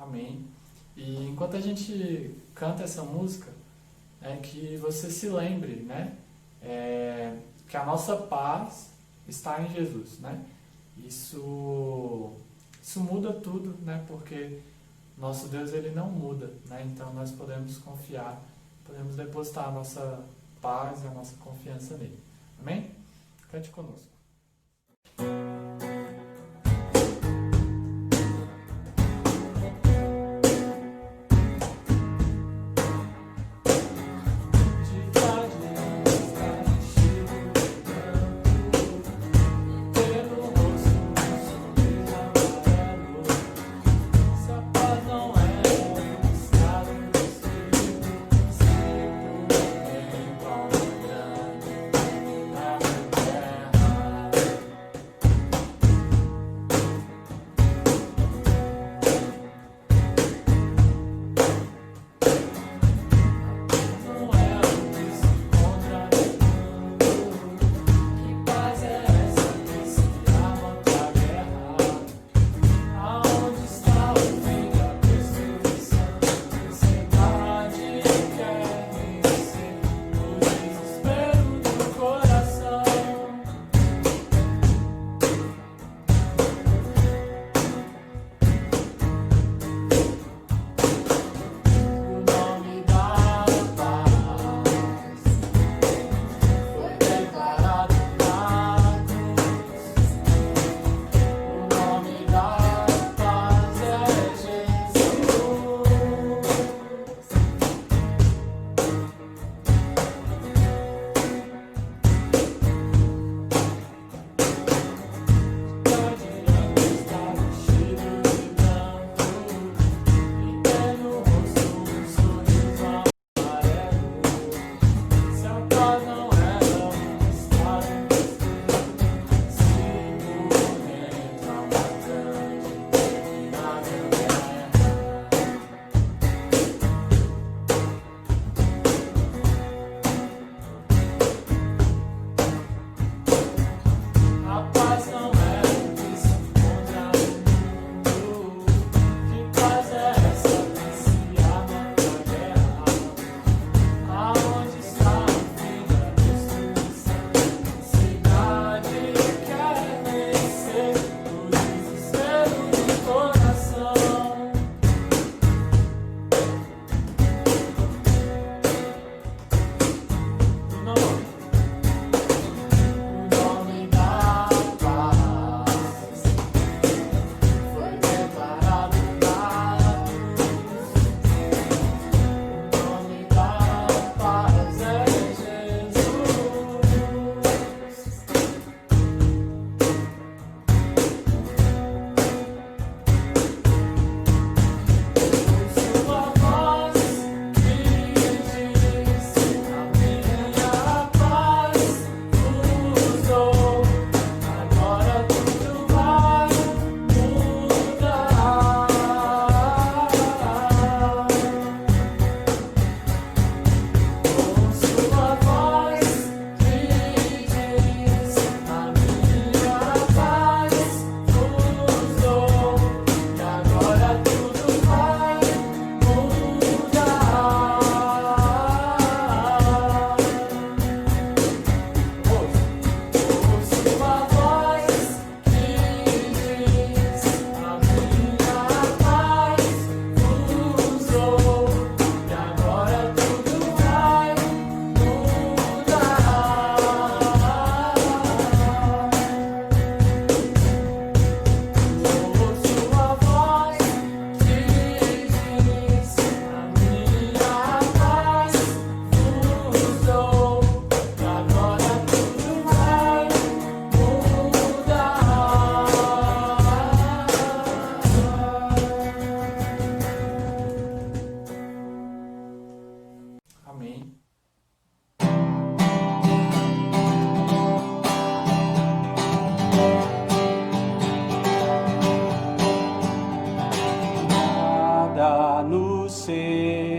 Amém. E enquanto a gente canta essa música, que você se lembre, né? Que a nossa paz está em Jesus, né? Isso muda tudo, né? Porque nosso Deus, ele não muda, né? Então nós podemos confiar, podemos depositar a nossa paz e a nossa confiança nele. Amém? Cante conosco.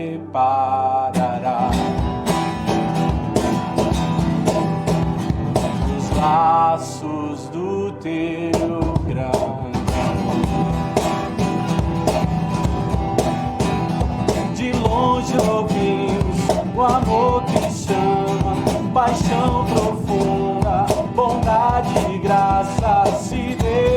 separará dos laços do teu grande amor. o amor que chama, paixão profunda, bondade e graça se derramando.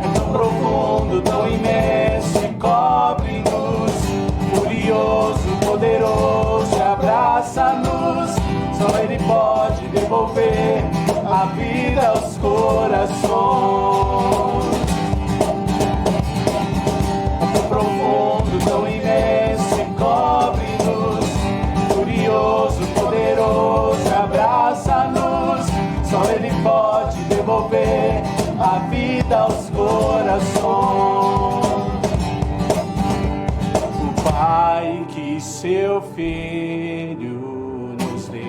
É tão profundo, tão imenso e cobre-nos, furioso, poderoso e abraça-nos. Só Ele pode devolver a vida aos corações. É tão profundo, tão imenso e cobre-nos, furioso, poderoso, abraça-nos. Só Ele pode devolver a vida aos corações. O Pai que seu Filho nos deu,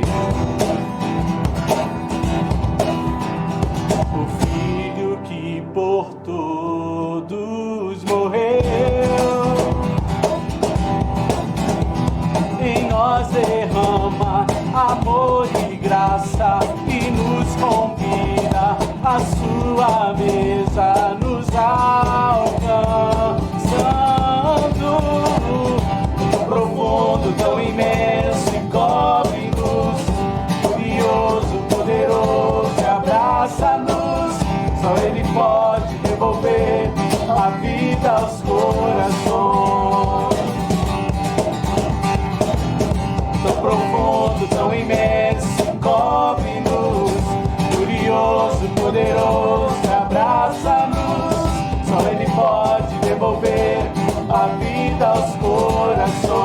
o Filho que por todos morreu, em nós derrama amor e graça e nos convida a sua mesa, nos alcançando. Tão profundo, tão imenso e cobre-nos, furioso, poderoso e abraça-nos. Só Ele pode devolver a vida aos corações. Tão profundo, tão imenso, cobre-nos, furioso, poderoso, abraça-nos. Só Ele pode devolver a vida aos corações.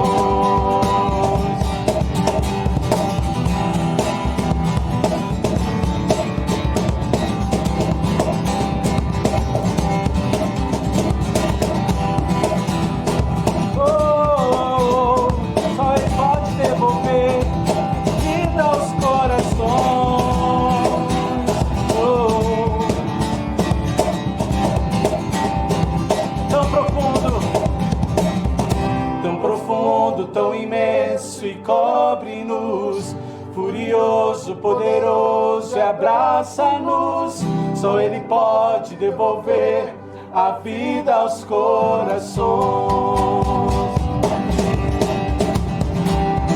Só Ele pode devolver vida aos corações. Tão profundo, tão imenso e cobre-nos, furioso, poderoso e abraça-nos. Só Ele pode devolver a vida aos corações.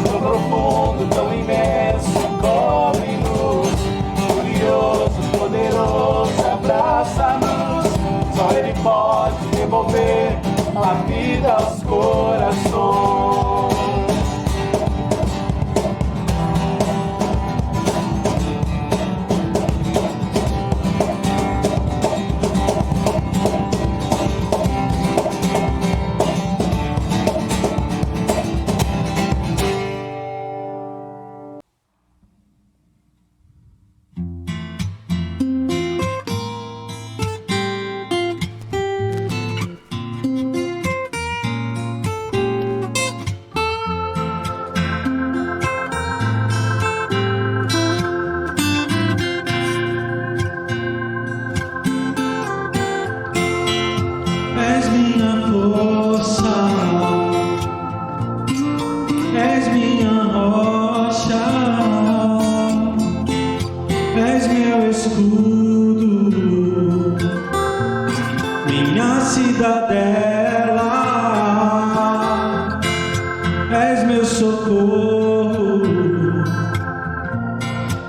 Tão profundo, tão imenso, cobre-nos, furioso, poderoso, abraça-nos. Só Ele pode devolver a vida aos corações.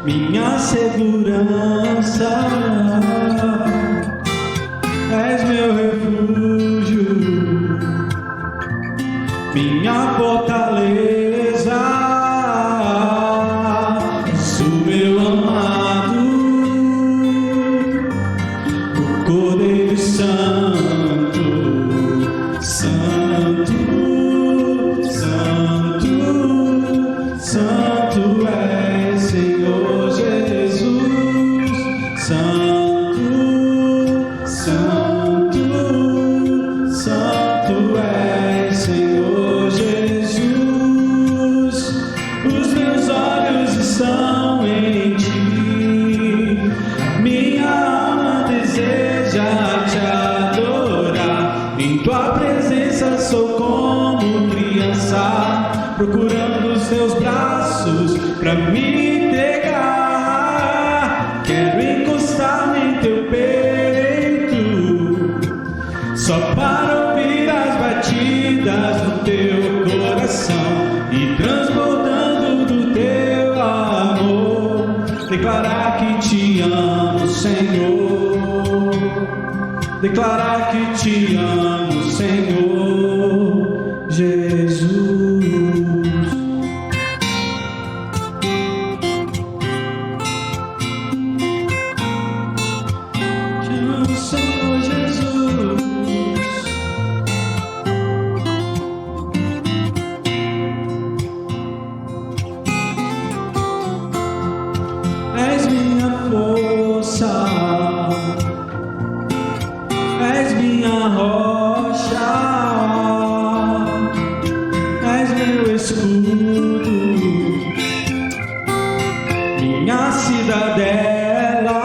Minha segurança, és meu refúgio, minha fortaleza, sou meu amado, o Cordeiro Santo, Santo, Santo, Santo és, Senhor Jesus, Santo, Santo, Santo és, Senhor Jesus. Os meus olhos estão em ti, minha alma deseja te adorar. Em tua presença sou como criança, procurando os teus braços pra me entregar. Quero encostar-me em teu peito, só para ouvir as batidas Senhor, declarar que te amo, Senhor Jesus. Te amo, Senhor Jesus. És minha força, és minha rocha, és meu escudo, minha cidadela,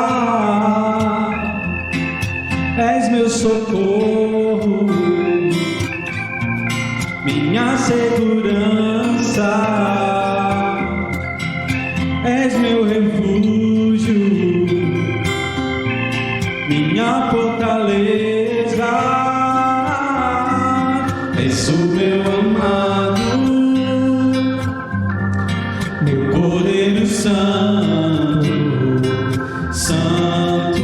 és meu socorro, minha segurança, és meu refúgio, minha fortaleza, és o meu amado, meu Cordeiro Santo, Santo,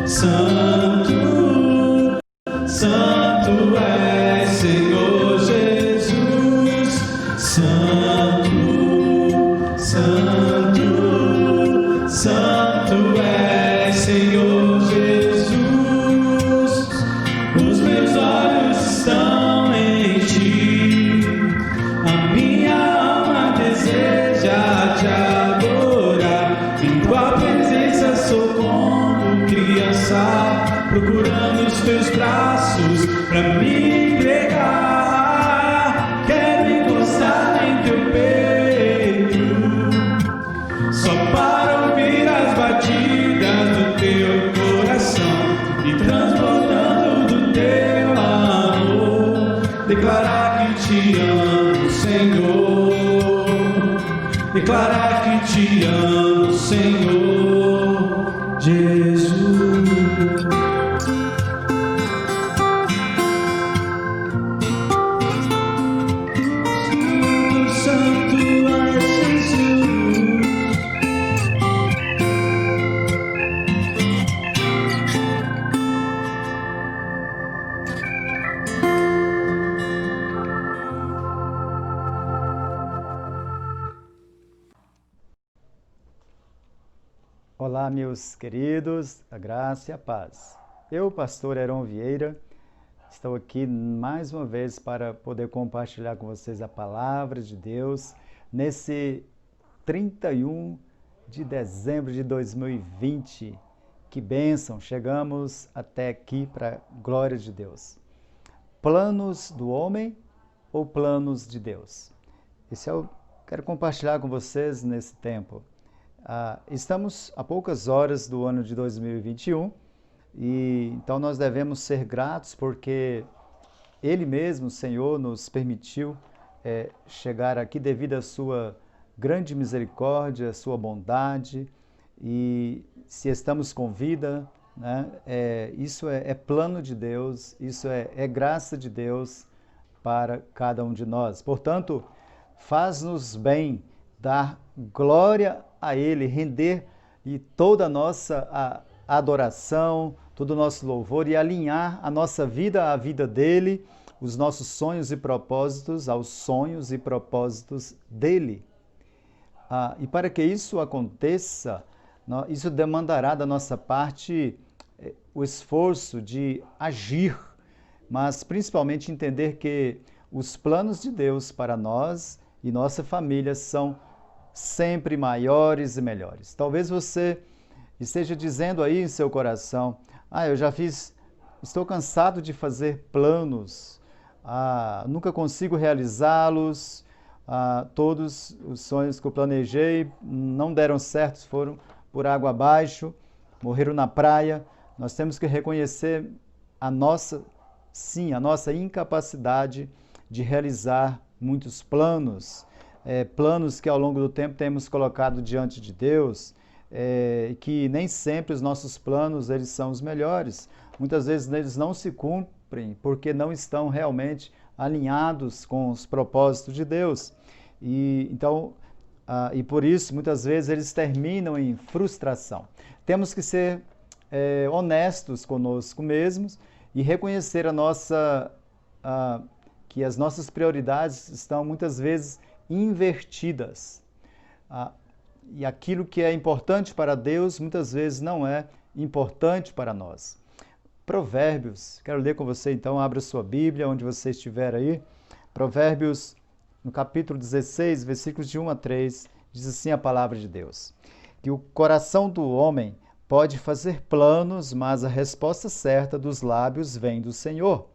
Santo, Santo é Senhor Jesus, Santo, Santo, Santo é Senhor Jesus. Os meus olhos estão em ti, a minha alma deseja te adorar. Em tua presença sou como criança, procurando os teus braços pra me entregar. Quero encostar em teu peito, só para ouvir as batidas do teu coração e transbordando do teu amor, declarar que te amo, Senhor, declarar que te amo, Senhor Jesus. Santo, Santo é Jesus. Olá, meus queridos, a graça e a paz. Eu, pastor Heron Vieira, estou aqui mais uma vez para poder compartilhar com vocês a palavra de Deus nesse 31 de dezembro de 2020. Que bênção! Chegamos até aqui para a glória de Deus. Planos do homem ou planos de Deus? Esse eu quero compartilhar com vocês nesse tempo. Estamos a poucas horas do ano de 2021 e então nós devemos ser gratos porque Ele mesmo, o Senhor, nos permitiu chegar aqui devido à sua grande misericórdia, sua bondade, e se estamos com vida, né, isso é plano de Deus, isso é graça de Deus para cada um de nós. Portanto, faz-nos bem dar glória a Ele, render e toda a nossa adoração, todo o nosso louvor e alinhar a nossa vida à vida dEle, os nossos sonhos e propósitos aos sonhos e propósitos dEle. E para que isso aconteça, isso demandará da nossa parte o esforço de agir, mas principalmente entender que os planos de Deus para nós e nossa família são sempre maiores e melhores. Talvez você esteja dizendo aí em seu coração, eu já estou cansado de fazer planos, nunca consigo realizá-los, todos os sonhos que eu planejei não deram certo, foram por água abaixo, morreram na praia. Nós temos que reconhecer a nossa incapacidade de realizar muitos planos, planos que ao longo do tempo temos colocado diante de Deus, que nem sempre os nossos planos eles são os melhores. Muitas vezes eles não se cumprem porque não estão realmente alinhados com os propósitos de Deus. E então e por isso, muitas vezes, eles terminam em frustração. Temos que ser honestos conosco mesmos e reconhecer que as nossas prioridades estão muitas vezes invertidas. E aquilo que é importante para Deus, muitas vezes não é importante para nós. Provérbios, quero ler com você então, abra sua Bíblia, onde você estiver aí. Provérbios, no capítulo 16, versículos de 1 a 3, diz assim a palavra de Deus: que o coração do homem pode fazer planos, mas a resposta certa dos lábios vem do Senhor.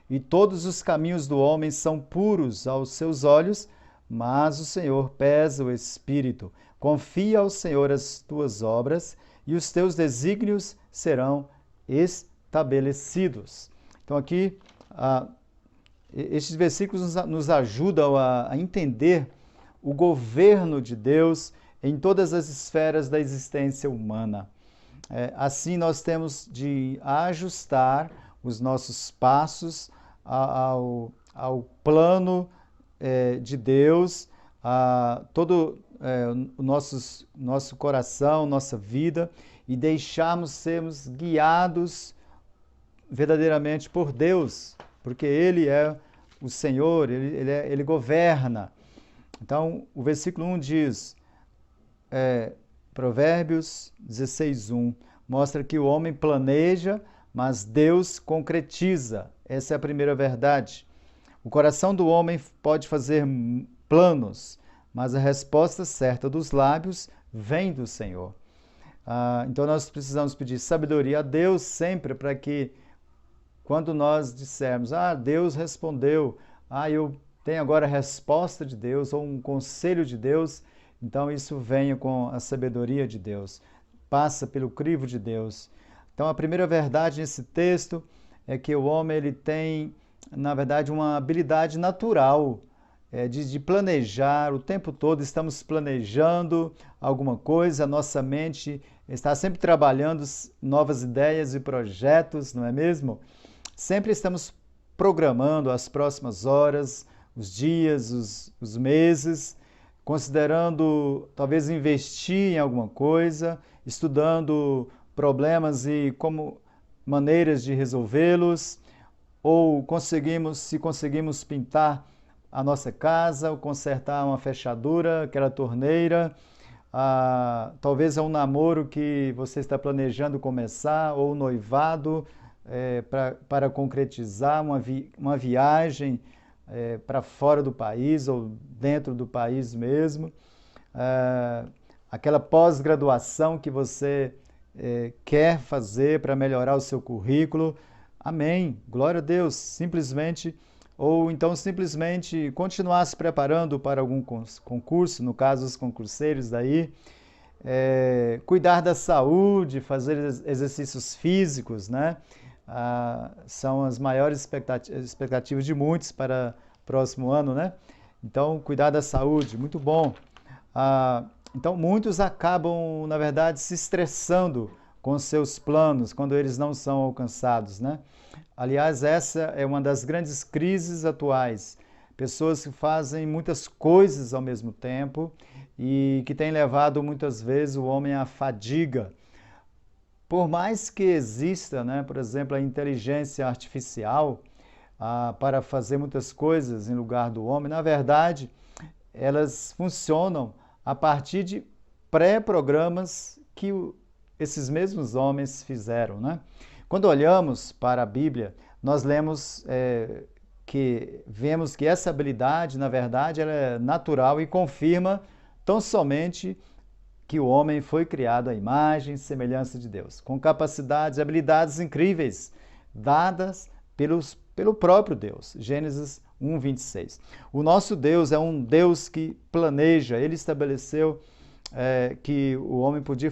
E todos os caminhos do homem são puros aos seus olhos, mas o Senhor pesa o espírito. Confia ao Senhor as tuas obras e os teus desígnios serão estabelecidos. Então aqui, estes versículos nos ajudam a entender o governo de Deus em todas as esferas da existência humana. Assim nós temos de ajustar os nossos passos ao plano de Deus, todo o nosso coração, nossa vida, e deixarmos sermos guiados verdadeiramente por Deus, porque Ele é o Senhor, Ele governa. Então, o versículo 1 diz, Provérbios 16:1, mostra que o homem planeja, mas Deus concretiza. Essa é a primeira verdade. O coração do homem pode fazer planos, mas a resposta certa dos lábios vem do Senhor. Então nós precisamos pedir sabedoria a Deus sempre para que, quando nós dissermos, Deus respondeu, eu tenho agora a resposta de Deus ou um conselho de Deus, então isso venha com a sabedoria de Deus, passa pelo crivo de Deus. Então a primeira verdade nesse texto é que o homem ele tem, na verdade, uma habilidade natural de planejar o tempo todo. Estamos planejando alguma coisa, a nossa mente está sempre trabalhando novas ideias e projetos, não é mesmo? Sempre estamos programando as próximas horas, os dias, os meses, considerando talvez investir em alguma coisa, estudando problemas e maneiras de resolvê-los, ou se conseguimos pintar a nossa casa, ou consertar uma fechadura, aquela torneira, talvez é um namoro que você está planejando começar, ou um noivado para concretizar uma viagem para fora do país ou dentro do país mesmo, aquela pós-graduação que você quer fazer para melhorar o seu currículo. Amém, glória a Deus, ou então simplesmente continuar se preparando para algum concurso, no caso os concurseiros daí, cuidar da saúde, fazer exercícios físicos, né? São as maiores expectativas de muitos para o próximo ano, né? Então, cuidar da saúde, muito bom. Então, muitos acabam, na verdade, se estressando com seus planos quando eles não são alcançados, né? Aliás, essa é uma das grandes crises atuais. Pessoas que fazem muitas coisas ao mesmo tempo e que têm levado muitas vezes o homem à fadiga. Por mais que exista, né, por exemplo, a inteligência artificial para fazer muitas coisas em lugar do homem, na verdade, elas funcionam a partir de pré-programas que esses mesmos homens fizeram, né? Quando olhamos para a Bíblia, nós vemos que essa habilidade, na verdade, ela é natural e confirma tão somente que o homem foi criado à imagem e semelhança de Deus, com capacidades e habilidades incríveis, dadas pelo próprio Deus. Gênesis 1:26. O nosso Deus é um Deus que planeja. Ele estabeleceu que o homem podia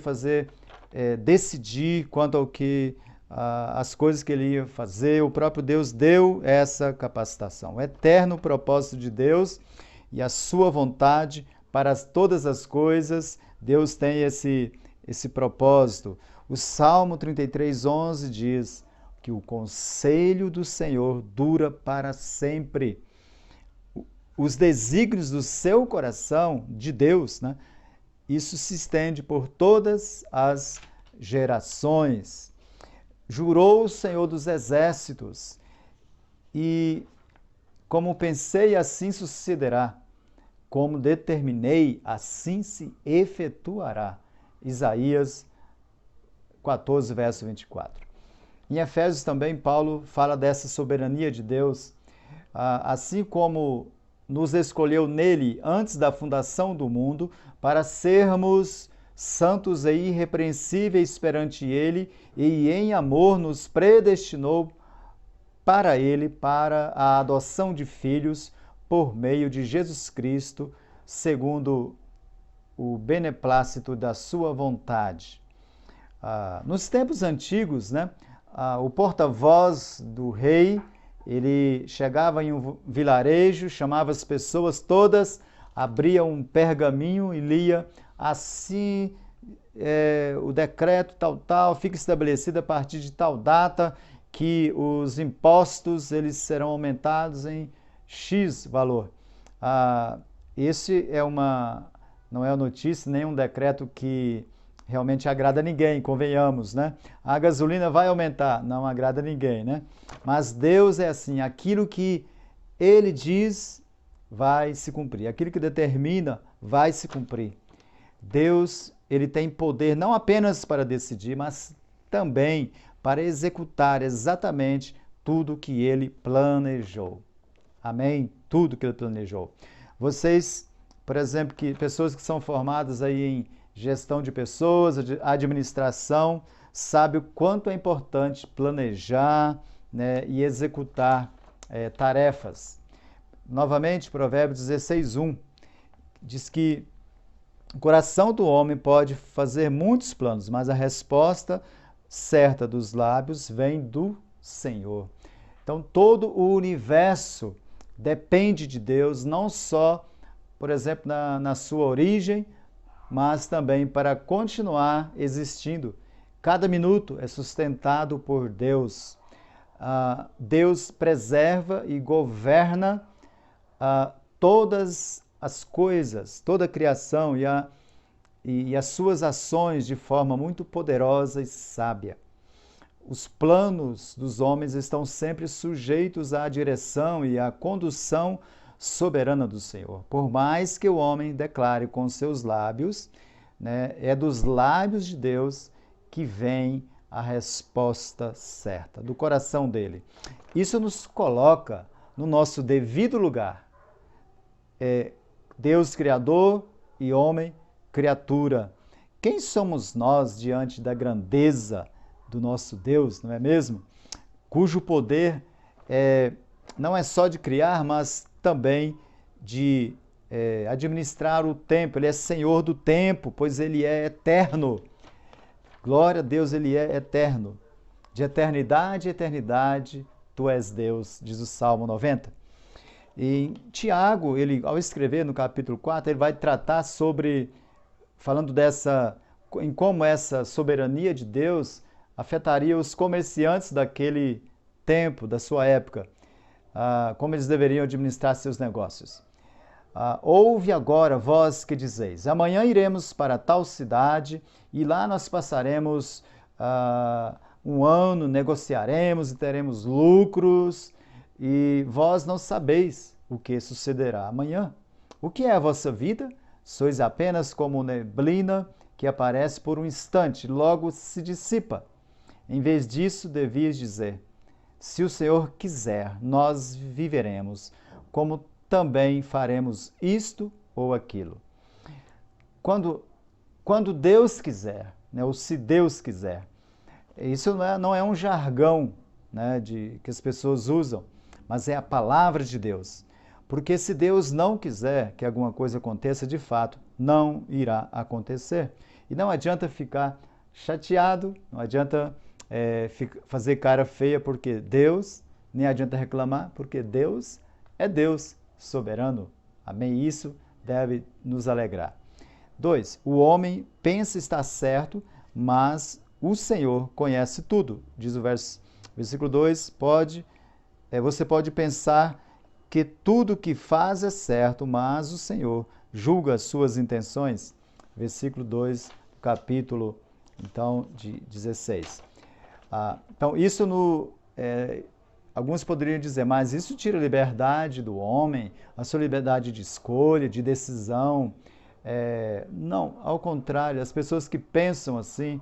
decidir quanto ao que as coisas que ele ia fazer. O próprio Deus deu essa capacitação. O eterno propósito de Deus e a sua vontade para todas as coisas, Deus tem esse propósito. O Salmo 33:11 diz que o conselho do Senhor dura para sempre. os desígnios do seu coração, de Deus, né? Isso se estende por todas as gerações. Jurou o Senhor dos Exércitos, e como pensei, assim sucederá. Como determinei, assim se efetuará. Isaías 14, verso 24. Em Efésios também, Paulo fala dessa soberania de Deus. Assim como nos escolheu nele antes da fundação do mundo, para sermos santos e irrepreensíveis perante ele, e em amor nos predestinou para ele, para a adoção de filhos, por meio de Jesus Cristo, segundo o beneplácito da sua vontade. Nos tempos antigos, né, o porta-voz do rei, ele chegava em um vilarejo, chamava as pessoas todas, abria um pergaminho e lia: assim o decreto tal, fica estabelecido a partir de tal data que os impostos eles serão aumentados em X valor. Esse não é uma notícia, nem um decreto que realmente agrada a ninguém, convenhamos, né? A gasolina vai aumentar, não agrada a ninguém, né? Mas Deus é assim, aquilo que Ele diz vai se cumprir, aquilo que determina vai se cumprir. Deus, Ele tem poder não apenas para decidir, mas também para executar exatamente tudo que Ele planejou. Amém? Tudo que Ele planejou. Vocês, por exemplo, pessoas que são formadas aí em gestão de pessoas, administração, sabem o quanto é importante planejar, né, e executar tarefas. Novamente, Provérbios 16:1 diz que o coração do homem pode fazer muitos planos, mas a resposta certa dos lábios vem do Senhor. Então, todo o universo depende de Deus, não só, por exemplo, na sua origem, mas também para continuar existindo. Cada minuto é sustentado por Deus. Deus preserva e governa todas as coisas, toda a criação e as suas ações de forma muito poderosa e sábia. Os planos dos homens estão sempre sujeitos à direção e à condução soberana do Senhor. Por mais que o homem declare com seus lábios, né, é dos lábios de Deus que vem a resposta certa, do coração dele. Isso nos coloca no nosso devido lugar. Deus Criador e homem criatura. Quem somos nós diante da grandeza do nosso Deus, não é mesmo? Cujo poder não é só de criar, mas também de administrar o tempo. Ele é Senhor do tempo, pois Ele é eterno. Glória a Deus, Ele é eterno. De eternidade a eternidade, Tu és Deus, diz o Salmo 90. E Tiago, ele, ao escrever no capítulo 4, ele vai tratar falando em como essa soberania de Deus afetaria os comerciantes daquele tempo, da sua época, como eles deveriam administrar seus negócios. Ouve agora, vós que dizeis: amanhã iremos para tal cidade e lá nós passaremos um ano, negociaremos e teremos lucros, e vós não sabeis o que sucederá amanhã. O que é a vossa vida? Sois apenas como neblina que aparece por um instante, logo se dissipa. Em vez disso, devias dizer: se o Senhor quiser, nós viveremos, como também faremos isto ou aquilo. Quando Deus quiser, né, ou se Deus quiser, isso não é um jargão, né, que as pessoas usam, mas é a palavra de Deus. Porque se Deus não quiser que alguma coisa aconteça, de fato, não irá acontecer. E não adianta ficar chateado, não adianta fazer cara feia porque Deus, nem adianta reclamar porque Deus é Deus soberano. Amém? Isso deve nos alegrar. 2. O homem pensa estar certo, mas o Senhor conhece tudo. Diz o versículo 2, você pode pensar porque tudo que faz é certo, mas o Senhor julga as suas intenções. Versículo 2 do capítulo, então, de 16. Então, isso alguns poderiam dizer, mas isso tira a liberdade do homem, a sua liberdade de escolha, de decisão. Não, ao contrário, as pessoas que pensam assim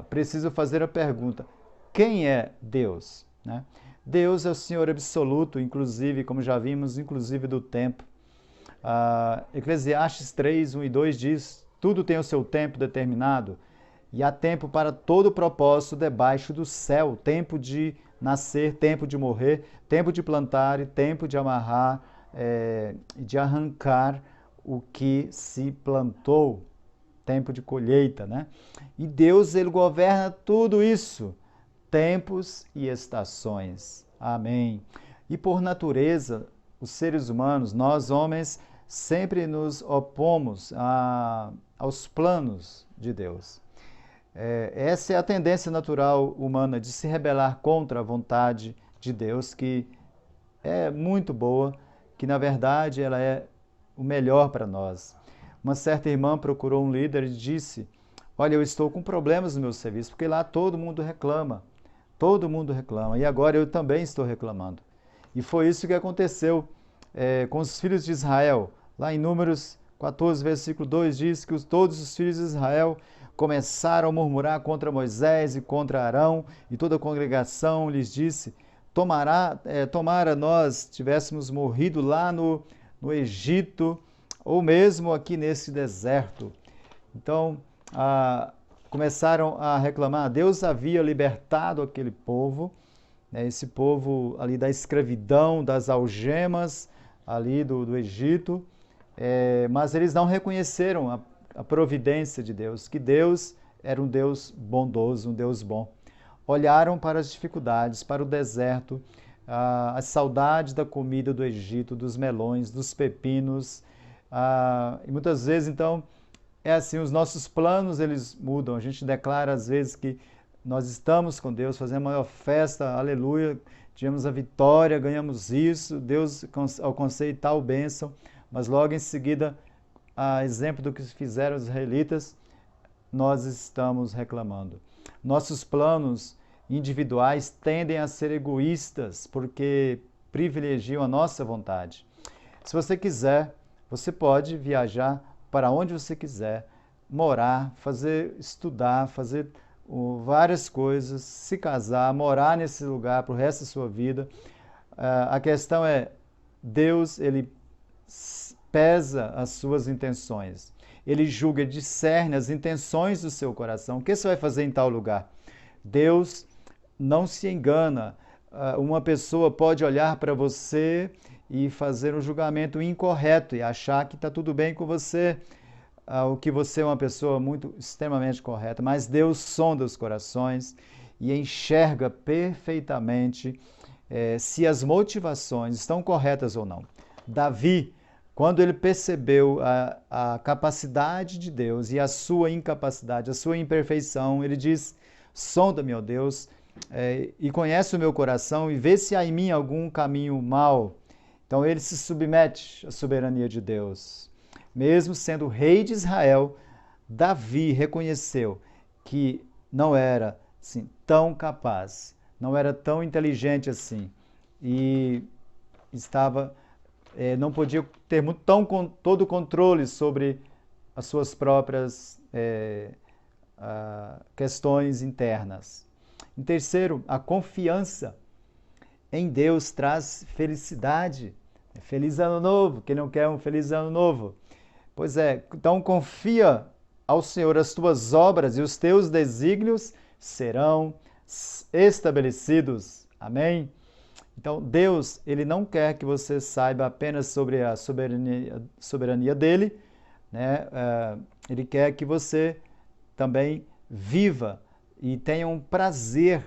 precisam fazer a pergunta, quem é Deus? Né? Deus é o Senhor absoluto, inclusive, como já vimos, inclusive do tempo. Eclesiastes 3, 1 e 2 diz, tudo tem o seu tempo determinado, e há tempo para todo propósito debaixo do céu, tempo de nascer, tempo de morrer, tempo de plantar e tempo de amarrar, de arrancar o que se plantou, tempo de colheita, né? E Deus, ele governa tudo isso, tempos e estações. Amém. E por natureza, os seres humanos, nós homens, sempre nos opomos aos planos de Deus. Essa é a tendência natural humana de se rebelar contra a vontade de Deus, que é muito boa, que na verdade ela é o melhor para nós. Uma certa irmã procurou um líder e disse, olha, eu estou com problemas no meu serviço, porque lá todo mundo reclama, e agora eu também estou reclamando. E foi isso que aconteceu com os filhos de Israel. Lá em Números 14, versículo 2, diz que todos os filhos de Israel começaram a murmurar contra Moisés e contra Arão, e toda a congregação lhes disse, tomara nós tivéssemos morrido lá no Egito, ou mesmo aqui nesse deserto. Então, começaram a reclamar. Deus havia libertado aquele povo, né, esse povo ali da escravidão, das algemas ali do Egito, mas eles não reconheceram a providência de Deus, que Deus era um Deus bondoso, um Deus bom. Olharam para as dificuldades, para o deserto, as saudades da comida do Egito, dos melões, dos pepinos, e muitas vezes, então, é assim, os nossos planos, eles mudam. A gente declara, às vezes, que nós estamos com Deus, fazemos a maior festa, aleluia, tivemos a vitória, ganhamos isso, Deus alcancei tal bênção, mas logo em seguida, a exemplo do que fizeram os israelitas, nós estamos reclamando. Nossos planos individuais tendem a ser egoístas, porque privilegiam a nossa vontade. Se você quiser, você pode viajar para onde você quiser, morar, estudar, fazer várias coisas, se casar, morar nesse lugar para o resto da sua vida. A questão é, Deus, ele pesa as suas intenções. Ele julga, discerne as intenções do seu coração. O que você vai fazer em tal lugar? Deus não se engana. Uma pessoa pode olhar para você e fazer um julgamento incorreto e achar que está tudo bem com você, o que você é uma pessoa extremamente correta, mas Deus sonda os corações e enxerga perfeitamente se as motivações estão corretas ou não. Davi, quando ele percebeu a capacidade de Deus e a sua incapacidade, a sua imperfeição, ele diz, sonda-me, ó Deus, e conhece o meu coração e vê se há em mim algum caminho mau. Então ele se submete à soberania de Deus. Mesmo sendo rei de Israel, Davi reconheceu que não era assim, tão capaz, não era tão inteligente assim, e não podia ter todo o controle sobre as suas próprias questões internas. Em terceiro, a confiança em Deus traz felicidade. Feliz ano novo, quem não quer um feliz ano novo? Pois é, então confia ao Senhor as tuas obras e os teus desígnios serão estabelecidos. Amém? Então, Deus, ele não quer que você saiba apenas sobre a soberania dele, né? Ele quer que você também viva e tenha um prazer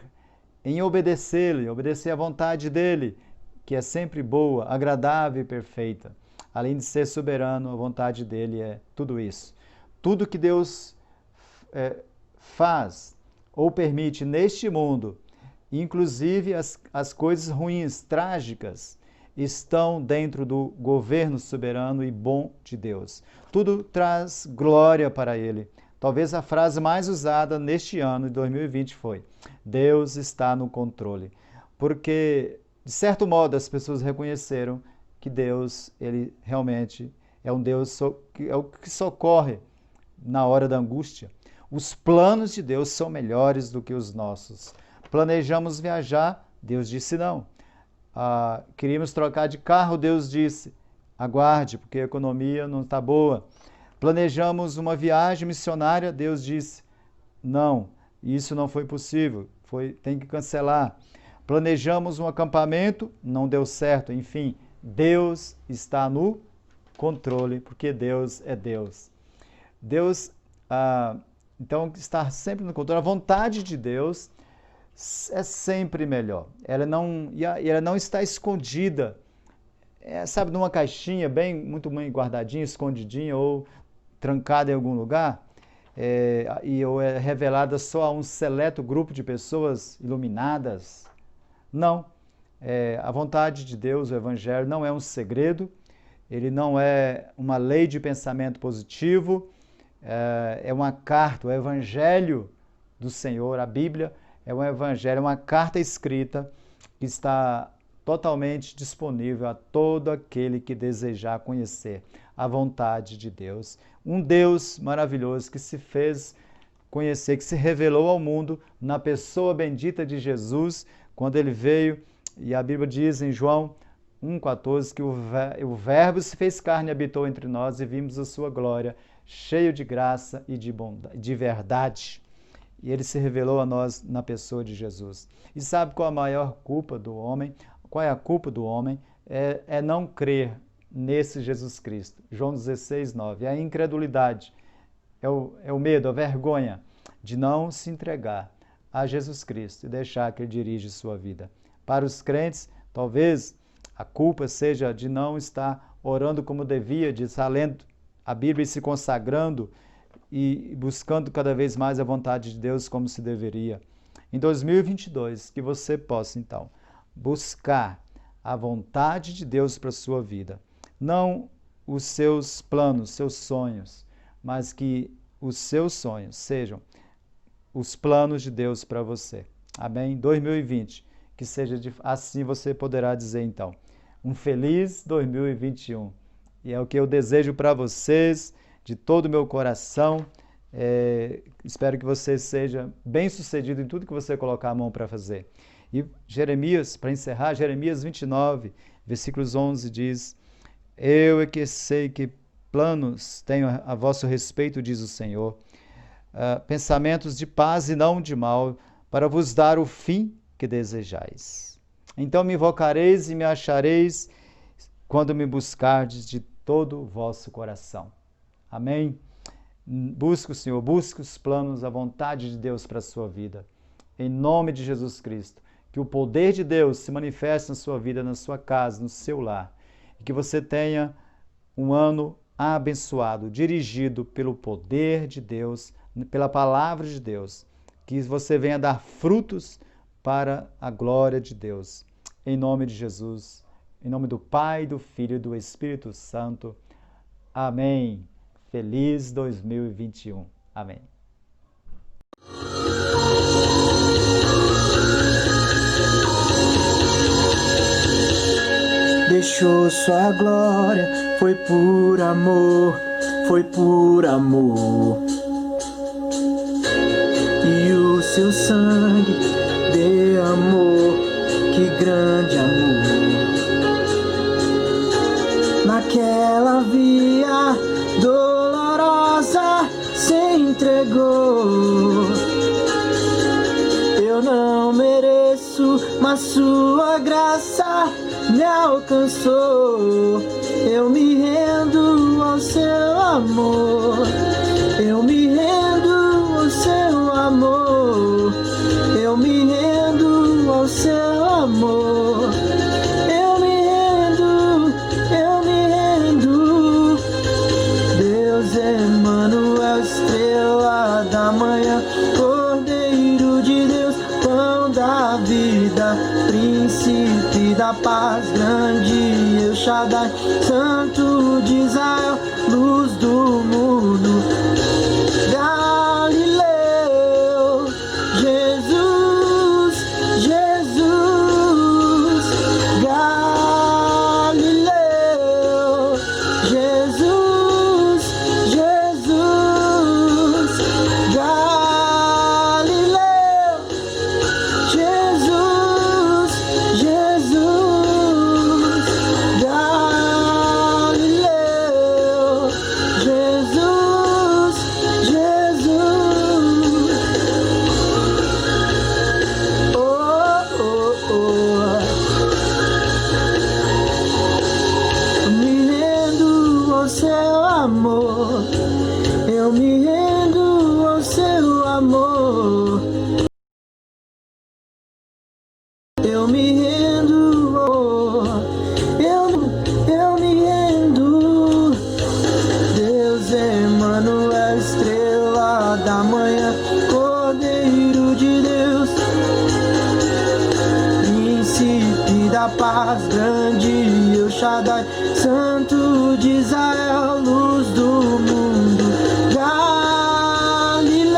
em obedecê-lo, obedecer à vontade dele, que é sempre boa, agradável e perfeita. Além de ser soberano, a vontade dele é tudo isso. Tudo que Deus faz ou permite neste mundo, inclusive as coisas ruins, trágicas, estão dentro do governo soberano e bom de Deus. Tudo traz glória para Ele. Talvez a frase mais usada neste ano de 2020 foi: Deus está no controle. Porque, de certo modo, as pessoas reconheceram que Deus, Ele realmente é um Deus que socorre na hora da angústia. Os planos de Deus são melhores do que os nossos. Planejamos viajar, Deus disse não. Queríamos trocar de carro, Deus disse: aguarde, porque a economia não está boa. Planejamos uma viagem missionária, Deus disse: não, isso não foi possível, tem que cancelar. Planejamos um acampamento, não deu certo. Enfim, Deus está no controle, porque Deus é Deus. Deus, então, está sempre no controle. A vontade de Deus é sempre melhor. Ela não está escondida, sabe, numa caixinha muito bem guardadinha, escondidinha ou trancada em algum lugar, ou é revelada só a um seleto grupo de pessoas iluminadas. Não. A vontade de Deus, o Evangelho, não é um segredo, ele não é uma lei de pensamento positivo, é uma carta, o Evangelho do Senhor, a Bíblia, é um evangelho, uma carta escrita que está totalmente disponível a todo aquele que desejar conhecer a vontade de Deus. Um Deus maravilhoso que se fez conhecer, que se revelou ao mundo na pessoa bendita de Jesus, quando ele veio, e a Bíblia diz em João 1,14 que o Verbo se fez carne e habitou entre nós e vimos a sua glória, cheio de graça e de verdade. E ele se revelou a nós na pessoa de Jesus. E sabe qual a maior culpa do homem? Qual é a culpa do homem? É não crer nesse Jesus Cristo. João 16, 9. É a incredulidade, é o medo, a vergonha de não se entregar a Jesus Cristo e deixar que Ele dirija sua vida. Para os crentes, talvez a culpa seja de não estar orando como devia, de estar lendo a Bíblia e se consagrando e buscando cada vez mais a vontade de Deus como se deveria. Em 2022, que você possa, então, buscar a vontade de Deus para a sua vida. Não os seus planos, seus sonhos, mas que os seus sonhos sejam os planos de Deus para você. Amém? 2020, que seja assim você poderá dizer, então, um feliz 2021. E é o que eu desejo para vocês, de todo o meu coração. Espero que você seja bem-sucedido em tudo que você colocar a mão para fazer. E Jeremias, para encerrar, Jeremias 29, versículos 11 diz: Eu é que sei que planos tenho a vosso respeito, diz o Senhor, pensamentos de paz e não de mal, para vos dar o fim que desejais. Então me invocareis e me achareis, quando me buscardes de todo o vosso coração. Amém? Busque o Senhor, busque os planos, a vontade de Deus para a sua vida. Em nome de Jesus Cristo, que o poder de Deus se manifeste na sua vida, na sua casa, no seu lar. E que você tenha um ano abençoado, dirigido pelo poder de Deus, pela palavra de Deus. Que você venha dar frutos para a glória de Deus. Em nome de Jesus, em nome do Pai, do Filho e do Espírito Santo. Amém. Feliz 2021. Amém. Deixou sua glória, foi por amor, foi por amor. E o seu sangue derramou, que grande amor. Naquela via dolorosa se entregou. Eu não mereço, mas sua graça me alcançou. Eu me rendo ao seu amor. Eu me rendo ao seu amor. Eu me rendo ao seu amor. Eu me rendo, eu me rendo. Deus Emmanuel, estrela da manhã, Cordeiro de Deus, pão da minha vida, príncipe da paz, grande El Shaddai, santo de Israel, luz do mundo, Galileu, Jesus, Jesus, Galileu, Jesus, Jesus, Galileu, Jesus, Jesus, Galileu, Jesus, Jesus. Oh, oh, oh. Me rendo ao seu amor, eu me rendo ao seu amor, eu me rendo, oh, eu me rendo. Deus Emmanuel, estrela da manhã, Cordeiro de Deus, príncipe da paz, grande El Shaddai, santo de Israel, luz do mundo, Galileu,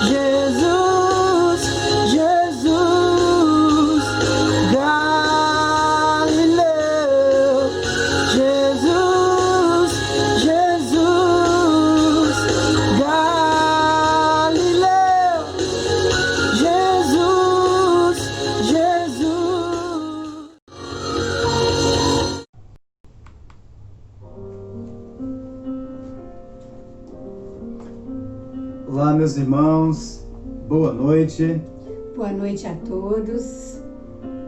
Jesus, Jesus, Galileu, Jesus, Jesus, Galileu, Jesus, Jesus. Olá, meus irmãos, boa noite. Boa noite a todos.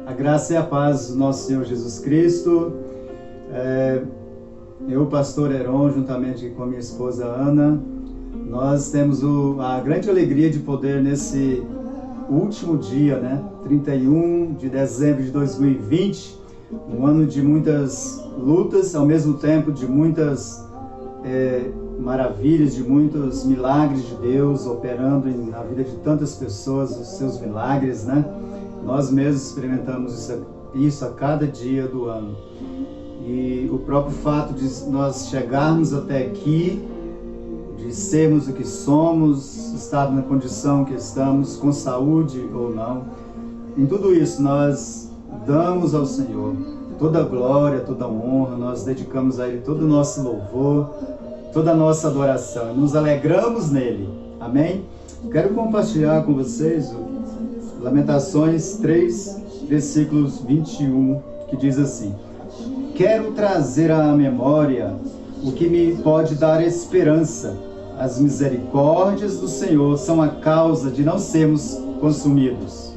A graça e a paz do nosso Senhor Jesus Cristo. Eu, pastor Heron, juntamente com a minha esposa Ana, nós temos a grande alegria de poder, nesse último dia, 31 de dezembro de 2020, um ano de muitas lutas, ao mesmo tempo de muitas maravilhas, de muitos milagres de Deus operando na vida de tantas pessoas, os seus milagres, Nós mesmos experimentamos isso a cada dia do ano. E o próprio fato de nós chegarmos até aqui, de sermos o que somos, estar na condição que estamos, com saúde ou não, em tudo isso nós damos ao Senhor toda a glória, toda a honra, nós dedicamos a Ele todo o nosso louvor, toda a nossa adoração, e nos alegramos nele. Amém? Quero compartilhar com vocês o Lamentações 3, versículos 21, que diz assim: quero trazer à memória o que me pode dar esperança. As misericórdias do Senhor são a causa de não sermos consumidos,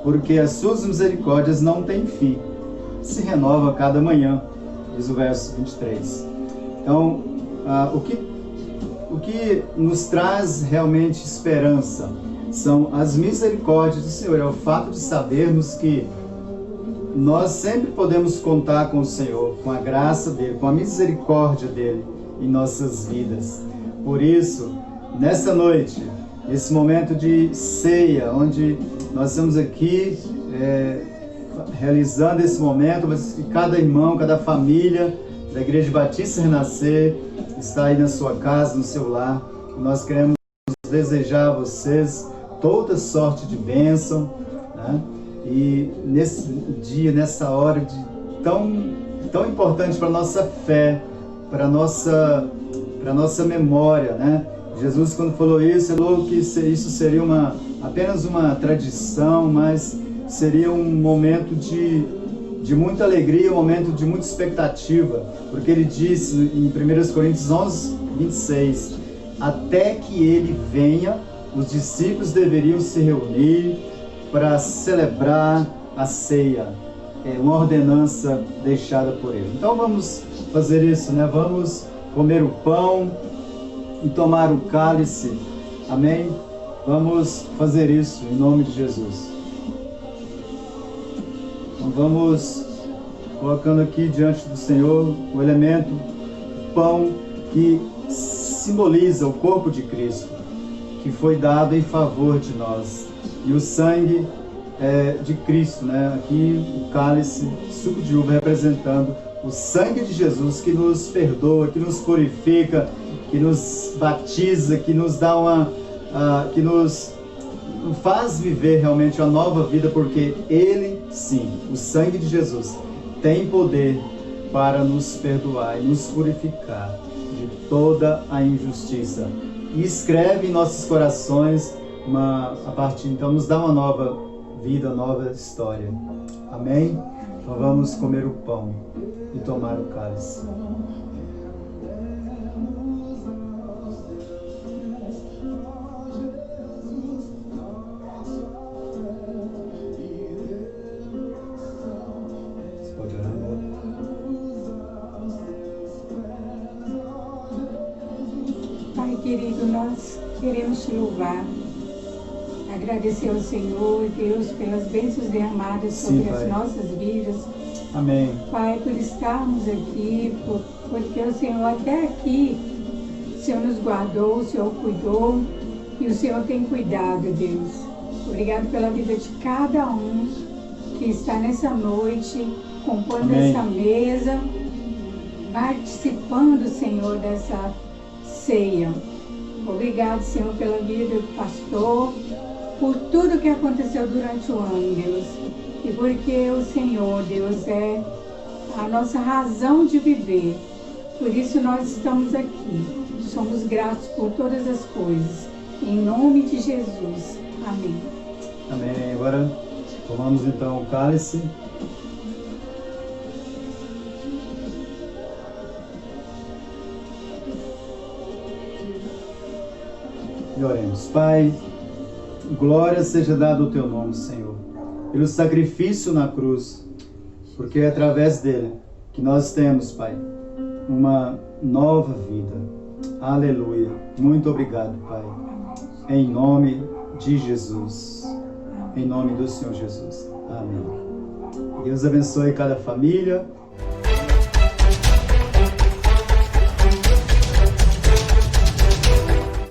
porque as suas misericórdias não têm fim, se renova a cada manhã, diz o verso 23. Então, o que nos traz realmente esperança são as misericórdias do Senhor, é o fato de sabermos que nós sempre podemos contar com o Senhor, com a graça dEle, com a misericórdia dEle em nossas vidas. Por isso, nessa noite, esse momento de ceia, onde nós estamos aqui realizando esse momento, mas que cada irmão, cada família da Igreja Batista Renascer está aí na sua casa, no seu lar. Nós queremos desejar a vocês toda sorte de bênção, E nesse dia, nessa hora tão importante para a nossa fé, para a nossa memória, Jesus, quando falou isso, falou que isso seria apenas uma tradição, mas seria um momento de muita alegria, um momento de muita expectativa, porque ele disse em 1 Coríntios 11, 26, até que ele venha, os discípulos deveriam se reunir para celebrar a ceia, uma ordenança deixada por ele. Então vamos fazer isso, Vamos comer o pão e tomar o cálice, amém? Vamos fazer isso em nome de Jesus. Então vamos colocando aqui diante do Senhor o elemento, o pão, que simboliza o corpo de Cristo, que foi dado em favor de nós. e o sangue de Cristo, né? Aqui o cálice, suco de uva, representando o sangue de Jesus, que nos perdoa, que nos purifica, que nos batiza, que nos dá que nos faz viver realmente uma nova vida, porque Ele, sim, o sangue de Jesus, tem poder para nos perdoar e nos purificar de toda a injustiça. E escreve em nossos corações então nos dá uma nova vida, uma nova história. Amém? Então vamos comer o pão e tomar o cálice. Você pode orar, amor? Pai querido, nós queremos te louvar, agradecer ao Senhor, Deus, pelas bênçãos derramadas sobre as nossas vidas. Amém. Pai, por estarmos aqui, porque o Senhor até aqui, o Senhor nos guardou, o Senhor cuidou e o Senhor tem cuidado, Deus. Obrigado pela vida de cada um que está nessa noite, compondo essa mesa, participando, Senhor, dessa ceia. Obrigado, Senhor, pela vida do pastor, por tudo que aconteceu durante o ano, Deus. E porque o Senhor, Deus, é a nossa razão de viver. Por isso nós estamos aqui. Somos gratos por todas as coisas. Em nome de Jesus. Amém. Amém. Agora tomamos então o cálice. E oremos. Pai, glória seja dada ao teu nome, Senhor, pelo sacrifício na cruz, porque é através dele que nós temos, Pai, uma nova vida. Aleluia. Muito obrigado, Pai. Em nome de Jesus. Em nome do Senhor Jesus. Amém. Deus abençoe cada família.